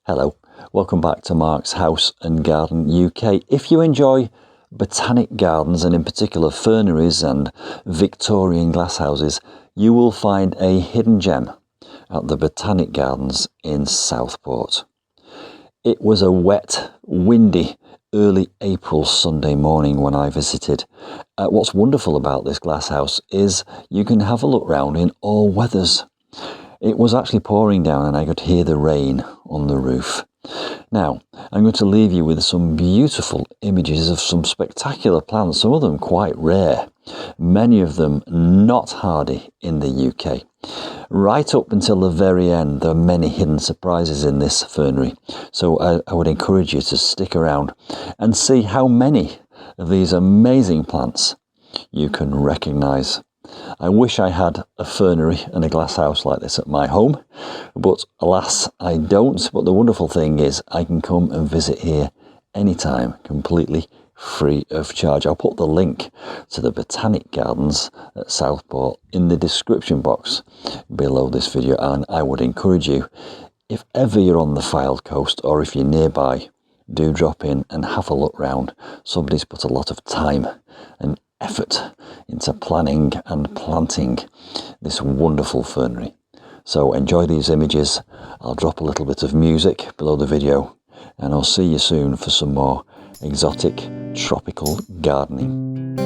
Hello, welcome back to Mark's House and Garden UK. If you enjoy botanic gardens and in particular ferneries and Victorian glasshouses, you will find a hidden gem at the Botanic Gardens in Southport. It was a wet, windy, early April Sunday morning when I visited. What's wonderful about this glasshouse is you can have a look round in all weathers. It was actually pouring down and I could hear the rain on the roof. Now, I'm going to leave you with some beautiful images of some spectacular plants, some of them quite rare, many of them not hardy in the UK. Right up until the very end, there are many hidden surprises in this fernery, so I would encourage you to stick around and see how many of these amazing plants you can recognise. I wish I had a fernery and a glasshouse like this at my home, but alas, I don't. But the wonderful thing is I can come and visit here anytime, completely free of charge. I'll put the link to the Botanic Gardens at Southport in the description box below this video, and I would encourage you, if ever you're on the Fylde coast or if you're nearby, do drop in and have a look round. Somebody's put a lot of time and effort into planning and planting this wonderful fernery. So enjoy these images. I'll drop a little bit of music below the video and I'll see you soon for some more exotic tropical gardening.